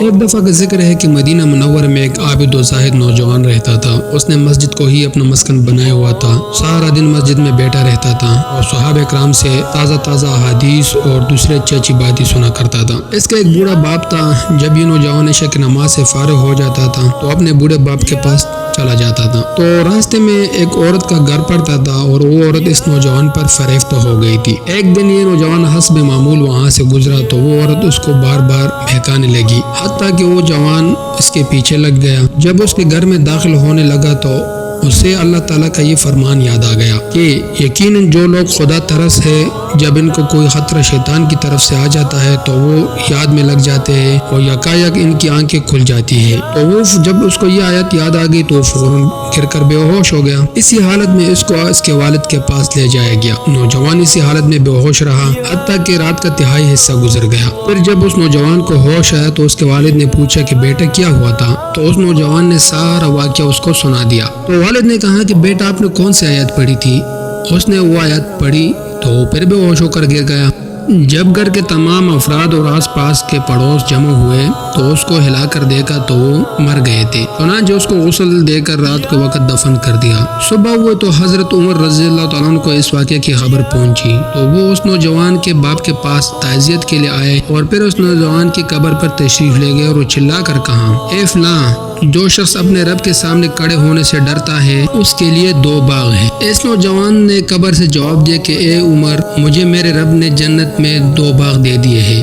ایک دفعہ کا ذکر ہے کہ مدینہ منورہ میں ایک عابد و زاہد نوجوان رہتا تھا۔ اس نے مسجد کو ہی اپنا مسکن بنایا ہوا تھا، سارا دن مسجد میں بیٹھا رہتا تھا اور صحابہ کرام سے تازہ احادیث اور دوسرے اچھی باتیں سنا کرتا تھا۔ اس کا ایک بوڑھا باپ تھا۔ جب یہ نوجوان عشاء کی نماز سے فارغ ہو جاتا تھا تو اپنے بوڑھے باپ کے پاس چلا جاتا تھا، تو راستے میں ایک عورت کا گھر پڑتا تھا اور وہ عورت اس نوجوان پر فریفتہ ہو گئی تھی۔ ایک دن یہ نوجوان حسب معمول وہاں سے گزرا تو وہ عورت اس کو بار بار بہکانے لگی، حتیٰ کہ وہ جوان اس کے پیچھے لگ گیا۔ جب اس کے گھر میں داخل ہونے لگا تو اسے اللہ تعالیٰ کا یہ فرمان یاد آ گیا کہ یقیناً جو لوگ خدا ترس ہے، جب ان کو کوئی خطرہ شیطان کی طرف سے آ جاتا ہے تو وہ یاد میں لگ جاتے ہیں اور یکایک ان کی آنکھیں کھل جاتی ہے۔ تو وہ جب اس کو یہ آیت یاد آ گئی تو وہ فوراً گر کر بے ہوش ہو گیا۔ اسی حالت میں اس کو اس کے والد کے پاس لے جایا گیا۔ نوجوان اسی حالت میں بے ہوش رہا حتیٰ کہ رات کا تہائی حصہ گزر گیا۔ پھر جب اس نوجوان کو ہوش آیا تو اس کے والد نے پوچھا کہ بیٹا کیا ہوا تھا، تو اس نوجوان نے سارا واقعہ اس کو سنا دیا۔ تو والد نے کہا کہ بیٹا آپ نے کون سی آیت پڑھی تھی؟ اس نے وہ آیت پڑھی تو وہ پھر بے ہوش ہو کر گر گیا۔ جب گھر کے تمام افراد اور آس پاس کے پڑوس جمع ہوئے تو اس کو ہلا کر دیکھا تو وہ مر گئے تھے، چنانچہ اس کو غسل دے کر رات کو وقت دفن کر دیا۔ صبح ہوئے تو حضرت عمر رضی اللہ تعالیٰ عنہ کو اس واقعے کی خبر پہنچی تو وہ اس نوجوان کے باپ کے پاس تعزیت کے لیے آئے اور پھر اس نوجوان کی قبر پر تشریف لے گئے اور وہ چلا کر کہا، اے فلاں، جو شخص اپنے رب کے سامنے کھڑے ہونے سے ڈرتا ہے اس کے لیے 2 باغ ہیں۔ اس نوجوان نے قبر سے جواب دیا کہ اے عمر، مجھے میرے رب نے جنت میں 2 باغ دے دیے ہیں،